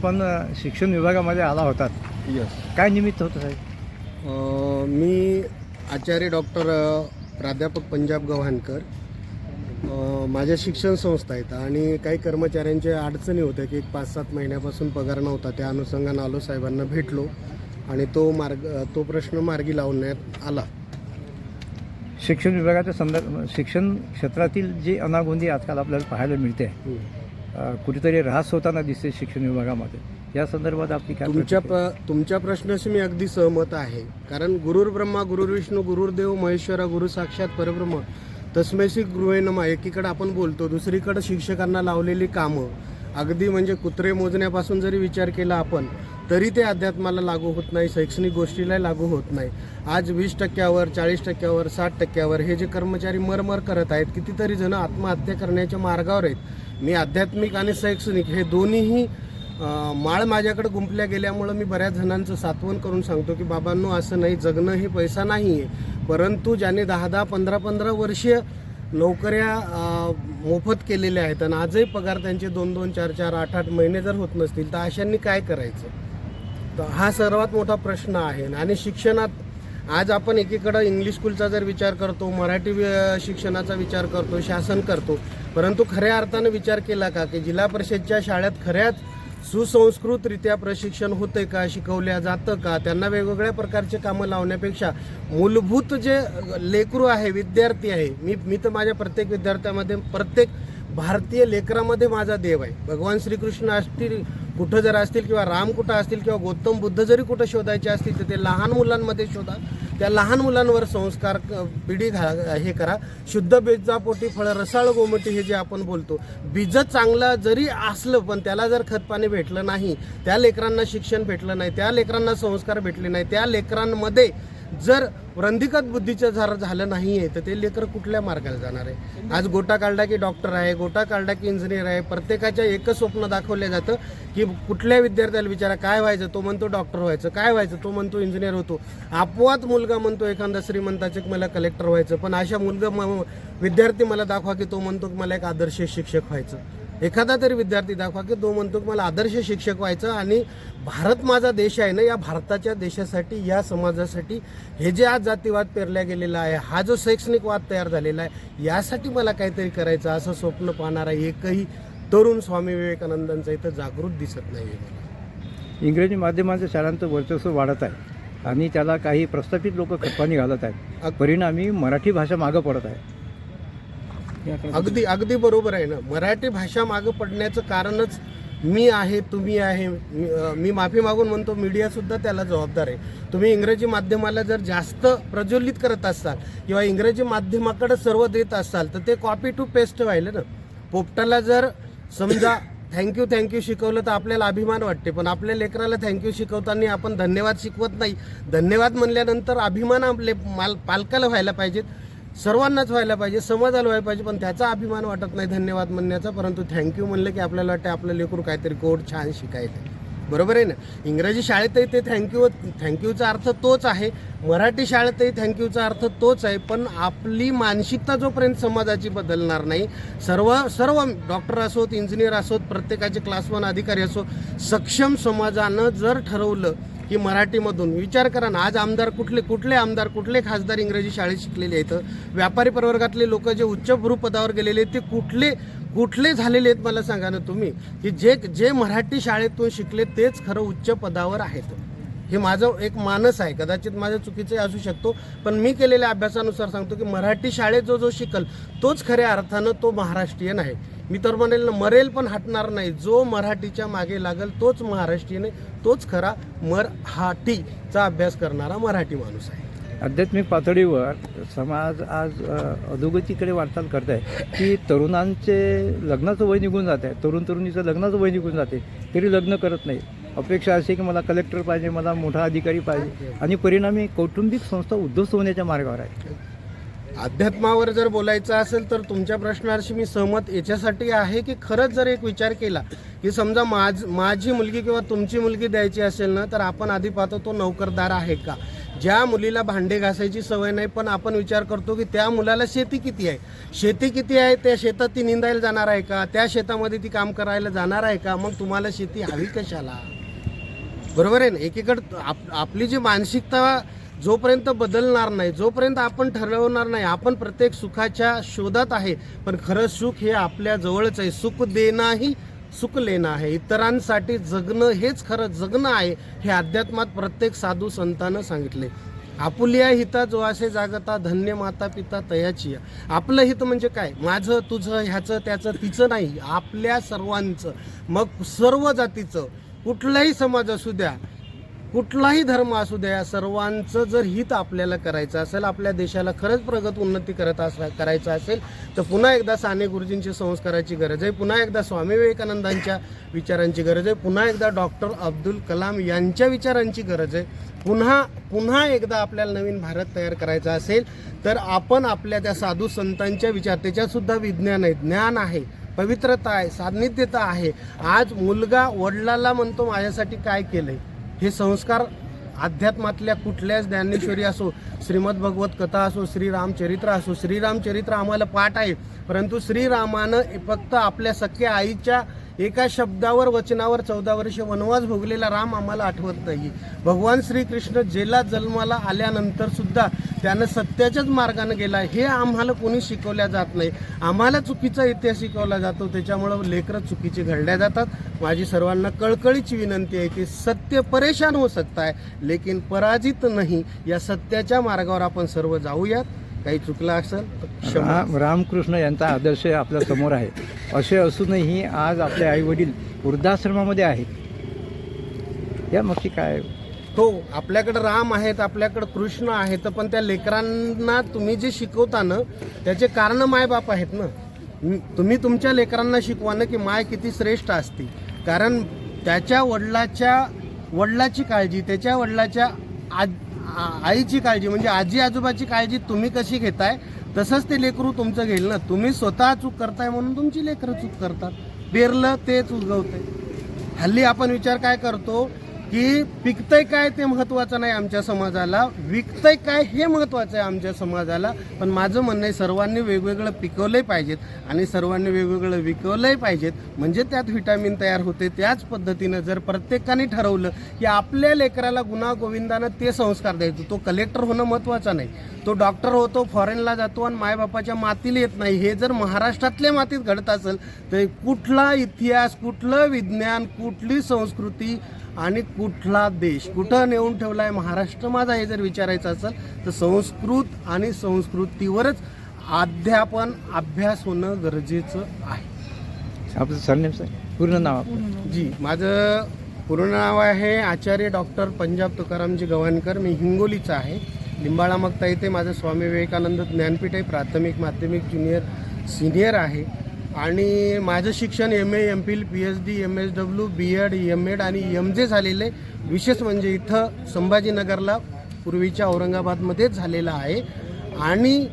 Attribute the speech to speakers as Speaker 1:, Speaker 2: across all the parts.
Speaker 1: आपण शिक्षण विभागामध्ये आला होतात, काय निमित्त होतं साहेब?
Speaker 2: मी आचार्य डॉक्टर प्राध्यापक पंजाब गव्हाणकर. माझ्या शिक्षण संस्था आहेत आणि काही कर्मचाऱ्यांच्या अडचणी होत्या की 5-7 महिन्यापासून पगार नव्हता. त्या अनुषंगाने आलो, साहेबांना भेटलो आणि तो प्रश्न मार्गी लावण्यात आला.
Speaker 1: शिक्षण विभागाच्या शिक्षण क्षेत्रातील जी अनागोंदी आजकाल आपल्याला पाहायला मिळते, कुठेतरी ऱ्हास होताना दिसते शिक्षण विभागामध्ये, या संदर्भात आपली काय?
Speaker 2: तुमच्या प्रश्नाशी मी अगदी सहमत आहे. कारण गुरुर् ब्रह्मा गुरुर्विष्णू गुरुर्देव महेश्वरा गुरु साक्षात परब्रह्म तस्मै श्री गुरुवे नमः. एकीकडे आपण बोलतो, दुसरीकडे शिक्षकांना लावलेली कामं अगदी म्हणजे कुत्रे मोजण्यापासून जरी विचार केला आपण तरी ते अध्यात्माला लागू होत नाही, शैक्षणिक गोष्टीला लागू होत नाही. आज 20%, 40%, 60% हे जे कर्मचारी मरमर करत आहेत, कितीतरी जण आत्महत्या करण्याच्या मार्गावर आहेत. मी आध्यात्मिक आणि शैक्षणिक हे दोन्हीही माळ माझ्याकडे गुंफल्या गेल्यामुळं मी बऱ्याच जणांचं सात्वन करून सांगतो की बाबांनो, असं नाही, जगणं हे पैसा नाही आहे. परंतु ज्याने 10-10, 15-15 वर्षे नोकऱ्या मोफत केलेल्या आहेत आणि आजही पगार त्यांचे 2-2, 4-4, 8-8 महिने जर होत नसतील तर अशांनी काय करायचं? तर हा सर्वात मोठा प्रश्न आहे. आणि शिक्षणात आज आपण एकीकडं इंग्लिश स्कूलचा जर विचार करतो, मराठी शिक्षणाचा विचार करतो, शासन करतो, परंतु खऱ्या अर्थानं विचार केला का की जिल्हा परिषदच्या शाळेत खऱ्याच सुसंस्कृतरित्या प्रशिक्षण होते का, शिकवल्या जातं का? त्यांना वेगवेगळ्या प्रकारचे कामं लावण्यापेक्षा मूलभूत जे लेकरू आहे, विद्यार्थी आहे, मी तर माझ्या प्रत्येक विद्यार्थ्यामध्ये, प्रत्येक भारतीय लेकरामध्ये माझा देव आहे. भगवान श्रीकृष्ण असतील कुठं जर असतील किंवा राम कुठं असतील किंवा गौतम बुद्ध जरी कुठं शोधायचे असतील तर ते लहान मुलांमध्ये शोधा. त्या लहान मुलांवर संस्कार पिढी हे करा. शुद्ध बीजापोटी फळ रसाळ गोमटी हे जे आपण बोलतो, बीज चांगलं जरी असलं पण त्याला जर खतपाणी भेटलं नाही, त्या लेकरांना शिक्षण भेटलं नाही, त्या लेकरांना संस्कार भेटले नाही, त्या लेकरांमध्ये जर रंधिकत बुद्धीचं झालं नाही आहे तर ते लेकर कुठल्या मार्गाला जाणार आहे? आज गोटा काढला की डॉक्टर आहे, गोटा काढला की इंजिनियर आहे. प्रत्येकाच्या एकच स्वप्न दाखवलं जातं की कुठल्या विद्यार्थ्याला विचारा काय व्हायचं, तो म्हणतो डॉक्टर व्हायचं. काय व्हायचं, तो म्हणतो इंजिनियर होतो. अपवाद मुलगा म्हणतो एखादा श्रीमंताचे की मला कलेक्टर व्हायचं. पण अशा विद्यार्थी मला दाखवा की तो म्हणतो की मला एक आदर्श शिक्षक व्हायचं. एखादा तरी विद्यार्थी दाखवा की तो म्हणतो की मला आदर्श शिक्षक व्हायचं. आणि भारत माझा देश आहे ना, या भारताच्या देशासाठी, या समाजासाठी हे जे आज जातीवाद पेरल्या गेलेला आहे, हा जो शैक्षणिक वाद तयार झालेला आहे, यासाठी मला काहीतरी करायचं असं स्वप्न पाहणारा एकही तरुण स्वामी विवेकानंदांचा इथं जागृत दिसत नाही आहे.
Speaker 1: इंग्रजी माध्यमाच्या शाळांचं वर्चस्व वाढत आहे आणि त्याला काही प्रस्थापित लोक खतपाणी घालत आहेत. परिणामी मराठी भाषा मागं पडत आहे.
Speaker 2: अगदी बरोबर आहे ना. मराठी भाषा मागं पडण्याचं कारणच मी आहे, तुम्ही आहे. मी माफी मागून म्हणतो, मीडियासुद्धा त्याला जबाबदार आहे. तुम्ही इंग्रजी माध्यमाला जर जास्त प्रज्वलित करत असाल किंवा इंग्रजी माध्यमाकडे सर्व देत असाल तर ते कॉपी टू पेस्ट व्हायला ना. पोपटाला जर समजा थँक्यू शिकवलं तर आपल्याला अभिमान वाटते, पण आपल्या लेकराला थँक्यू शिकवताना आपण धन्यवाद शिकवत नाही. धन्यवाद म्हणल्यानंतर अभिमान आपले पालकाला व्हायला पाहिजेत, सर्वांनाच व्हायला पाहिजे, समाजाला व्हायला पाहिजे. पण त्याचा अभिमान वाटत नाही धन्यवाद म्हणण्याचा. परंतु थँक्यू म्हणलं की आपल्याला वाटतं आपलं लेकरू काहीतरी गोड छान शिकायचं. बरोबर आहे ना. इंग्रजी शाळेतही ते थँक्यूचा अर्थ तोच आहे, मराठी शाळेतही थँक्यूचा अर्थ तोच आहे. पण आपली मानसिकता जोपर्यंत समाजाची बदलणार नाही, सर्व डॉक्टर असोत, इंजिनियर असोत, प्रत्येकाचे क्लास 1 अधिकारी असो, सक्षम समाजानं जर ठरवलं की मराठीमधून विचार करा ना. आज आमदार कुठले खासदार इंग्रजी शाळेत शिकलेले आहेत? व्यापारी प्रवर्गातले लोक जे उच्चभ्रू पदावर गेलेले आहेत ते कुठले झालेले आहेत मला सांगा ना तुम्ही, की जे मराठी शाळेतून शिकले तेच खरं उच्च पदावर आहेत. हे माझं एक मानस आहे, कदाचित माझं चुकीचं असू शकतो, पण मी केलेल्या अभ्यासानुसार सांगतो की मराठी शाळेत जो शिकल तोच खऱ्या अर्थानं तो महाराष्ट्रीयन आहे. मी तर म्हणेल मरेल पण हटणार नाही. जो मराठीच्या मागे लागल तोच महाराष्ट्रीयन आहे, तोच खरा मराठीचा अभ्यास करणारा मराठी माणूस आहे.
Speaker 1: आध्यात्मिक पातळीवर समाज आज अधोगतीकडे वाटचाल करत आहे की तरुणांचे लग्नाचं वय निघून जात आहे, तरुणीचं लग्नाचं वय निघून जाते तरी लग्न करत नाही. अपेक्षा अशी की मला कलेक्टर पाहिजे, मला मोठा अधिकारी पाहिजे, आणि परिणामी कौटुंबिक संस्था उद्ध्वस्त होण्याच्या मार्गावर आहे.
Speaker 2: अध्यात्मावर जर बोलायचं असेल तर तुमच्या प्रश्नाशी मी सहमत याच्यासाठी आहे की खरंच जर एक विचार केला की समजा माझी मुलगी किंवा तुमची मुलगी द्यायची असेल ना, तर आपण आधी पाहतो तो नोकरदार आहे का, ज्या मुलीला भांडे घासायची सवय नाही, पण आपण विचार करतो की त्या मुलाला शेती किती आहे, शेती किती आहे, त्या शेतात ती निंदायला जाणार आहे का, त्या शेतामध्ये ती काम करायला जाणार आहे का, मग तुम्हाला शेती हवी कशाला? बरोबर आहे ना. एकीकडे आपली जी मानसिकता जोपर्यंत बदलणार नाही, जोपर्यंत आपण ठरवणार नाही, आपण प्रत्येक सुखाच्या शोधात आहे, पण खरं सुख हे आपल्या जवळच आहे. सुख देणं ही सुख लेणं आहे. इतरांसाठी जगणं हेच खरं जगणं आहे, हे अध्यात्मात प्रत्येक साधू संतानं सांगितले. आपुलिया हिता जो असे जागता, धन्य माता पिता तयाची. आपलं हित म्हणजे काय? माझं, तुझं, ह्याचं, त्याचं, तिचं नाही, आपल्या सर्वांचं. मग सर्व जातीचं, कुठलाही समाज असू द्या, कुठलाही धर्म असू द्या, सर्वांचं जर हित आपल्याला करायचं असेल, आपल्या देशाला खरंच प्रगत उन्नती करायचं असेल, तर पुन्हा एकदा साने गुरुजींच्या संस्काराची गरज आहे, पुन्हा एकदा स्वामी विवेकानंदांच्या विचारांची गरज आहे, पुन्हा एकदा डॉक्टर अब्दुल कलाम यांच्या विचारांची गरज आहे. पुन्हा एकदा आपल्याला नवीन भारत तयार करायचा असेल, तर आपण आपल्या त्या साधू संतांच्या विचार, त्याच्यातसुद्धा विज्ञान आहे, ज्ञान आहे, पवित्रता आहे, सान्निध्यता आहे. आज मुलगा वडिलाला म्हणतो माझ्यासाठी काय केलंय, हे संस्कार अध्यात्मातल्या कुठल्याच ज्ञानेश्वरी असो, श्रीमद भगवत कथा असो, श्रीरामचरित्र असो. श्रीरामचरित्र आम्हाला पाठ आहे, परंतु श्रीरामानं फक्त आपल्या सख्या आईच्या एका शब्दावर, वचनावर 14 वर्ष वनवास भोगलेला राम आम्हाला आठवत नाही. भगवान श्रीकृष्ण जेला जन्माला आल्यानंतर सुद्धा त्यानं सत्याच्याच मार्गाने गेला, हे आम्हाला कोणी शिकवल्या जात नाही. आम्हाला चुकीचा इतिहास शिकवला जातो, त्याच्यामुळं लेकरं चुकीची घडल्या जातात. माझी सर्वांना कळकळीची विनंती आहे की सत्य परेशान हो सकता है, लेकिन पराजित नाही. या सत्याच्या मार्गावर आपण सर्व जाऊयात. काही चुकलं असेल तर क्षमा.
Speaker 1: रामकृष्ण यांचा आदर्श आपल्या समोर आहे. असे असूनही आज आपले आईवडील वृद्धाश्रमामध्ये आहेत. या मागची काय?
Speaker 2: हो, आपल्याकडे राम आहेत, आपल्याकडे कृष्ण आहेत, पण त्या लेकरांना तुम्ही जे शिकवता ना, त्याचे कारण मायबाप आहेत ना. तुम्ही तुमच्या लेकरांना शिकवा ना की माय किती श्रेष्ठ असते, कारण त्याच्या वडिलाची काळजी, त्याच्या वडिलाच्या आईची काळजी, म्हणजे आजी आजोबाची काळजी तुम्ही कशी घेताय, तसंच ते लेकरू तुमचं घेईल ना. तुम्ही स्वतः चूक करताय म्हणून तुमची लेकरं चूक करतात. पेरलं तेच उगवतंय. हल्ली आपण विचार काय करतो की पिकतंय काय ते महत्त्वाचं नाही आमच्या समाजाला, विकतंय काय हे महत्त्वाचं आहे आमच्या समाजाला. पण माझं म्हणणं आहे, सर्वांनी वेगवेगळं पिकवलंही पाहिजेत आणि सर्वांनी वेगवेगळं विकवलंही पाहिजेत, म्हणजे त्यात व्हिटॅमिन तयार होते. त्याच पद्धतीनं जर प्रत्येकाने ठरवलं की आपल्या लेकराला गुणागोविंदानं ते संस्कार द्यायचं, तो कलेक्टर होणं महत्त्वाचं नाही, तो डॉक्टर होतो, फॉरेनला जातो आणि मायबापाच्या मातीला येत नाही, हे जर महाराष्ट्रातल्या मातीत घडत असेल, तर कुठला इतिहास, कुठलं विज्ञान, कुठली संस्कृती आणि कुठला देश कुठं नेऊन ठेवला आहे महाराष्ट्र माझा, हे जर विचारायचं असेल तर संस्कृत आणि संस्कृतीवरच अध्यापन, अभ्यास होणं गरजेचं आहे.
Speaker 1: आपलं सरनेम सर, पूर्ण नाव आपलं?
Speaker 2: जी, माझं पूर्ण नाव आहे आचार्य डॉक्टर पंजाब तुकारामजी गव्हाणकर. मी हिंगोलीचा आहे, लिंबाळा मगता येथे माझं स्वामी विवेकानंद ज्ञानपीठ आहे. प्राथमिक, माध्यमिक, ज्युनियर, सिनियर आहे. आणि माझं शिक्षण MA, MPhil, PhD, MSW, BEd, MAd आणि MJ झालेले. विशेष म्हणजे इथं संभाजीनगरला, पूर्वीच्या औरंगाबादमध्येच झालेलं आहे. आणि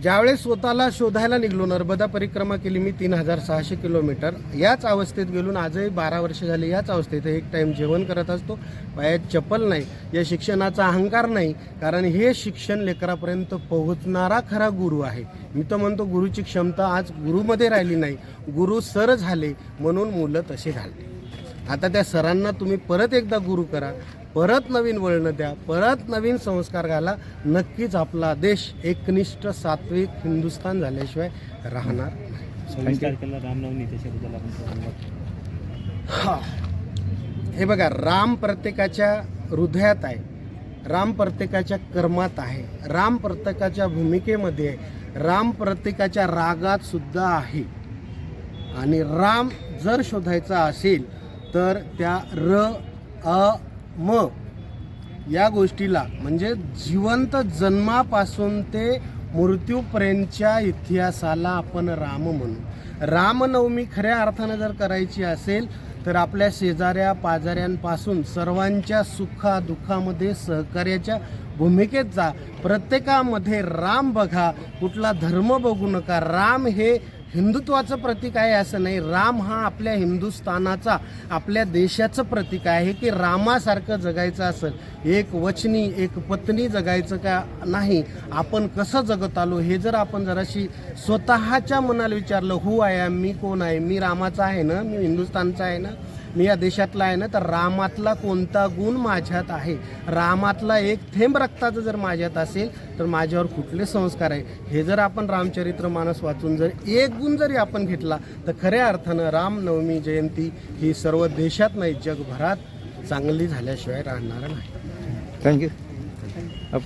Speaker 2: ज्यावेळेस स्वतःला शोधायला निघलो, नर्मदा परिक्रमा केली मी 3600 किलोमीटर. याच अवस्थेत गेलो, आजही 12 वर्ष झाले याच अवस्थेत. एक टाईम जेवण करत असतो, पायात चप्पल नाही. या शिक्षणाचा अहंकार नाही, कारण हे शिक्षण लेकरापर्यंत पोहोचणारा खरा गुरु आहे. मी तर म्हणतो गुरुची क्षमता आज गुरुमध्ये राहिली नाही, गुरु सर झाले म्हणून मुलं तसे झाले. आता त्या सरांना तुम्ही परत एकदा गुरु करा, परत नवीन वळण द्या, परत नवीन संस्कार घाला. नक्कीच आपला देश एकनिष्ठ सात्विक हिंदुस्थान झाल्याशिवाय राहणार नाही.
Speaker 3: रामनवमी त्याच्याबद्दल आपण
Speaker 2: हा, हे बघा, राम प्रत्येकाच्या हृदयात आहे, राम प्रत्येकाच्या कर्मात आहे, राम प्रत्येकाच्या भूमिकेमध्ये आहे, राम प्रत्येकाच्या रागात सुद्धा आहे. आणि राम जर शोधायचा असेल तर त्या म या गोष्टीला, म्हणजे जिवंत जन्मापासून ते मृत्यूपर्यंतच्या इतिहासाला आपण राम म्हणू. रामनवमी खऱ्या अर्थानं जर करायची असेल तर आपल्या शेजाऱ्या पाजाऱ्यांपासून सर्वांच्या सुखादुःखामध्ये सहकार्याच्या भूमिकेत जा. प्रत्येकामध्ये राम बघा, कुठला धर्म बघू नका. राम हे हिंदुत्वाचं प्रतीक आहे असं नाही. राम हा आपल्या हिंदुस्थानाचा, आपल्या देशाचं प्रतीक आहे की रामासारखं जगायचं असेल, एक वचनी एक पत्नी जगायचं का नाही, आपण कसं जगत आलो हे जर आपण जराशी स्वतःच्या मनाला विचारलं, हू आहे, मी कोण आहे, मी रामाचा आहे ना, मी हिंदुस्थानचा आहे ना, मी या देशातला आहे ना, तर रामातला कोणता गुण माझ्यात आहे, रामातला एक थेंब रक्ताचं जर माझ्यात असेल तर माझ्यावर कुठले संस्कार आहे, हे जर आपण रामचरित्रमानस वाचून जर एक गुण जरी आपण घेतला तर खऱ्या अर्थानं रामनवमी जयंती ही सर्व देशात नाही जगभरात चांगली झाल्याशिवाय राहणार नाही.
Speaker 1: थँक्यू.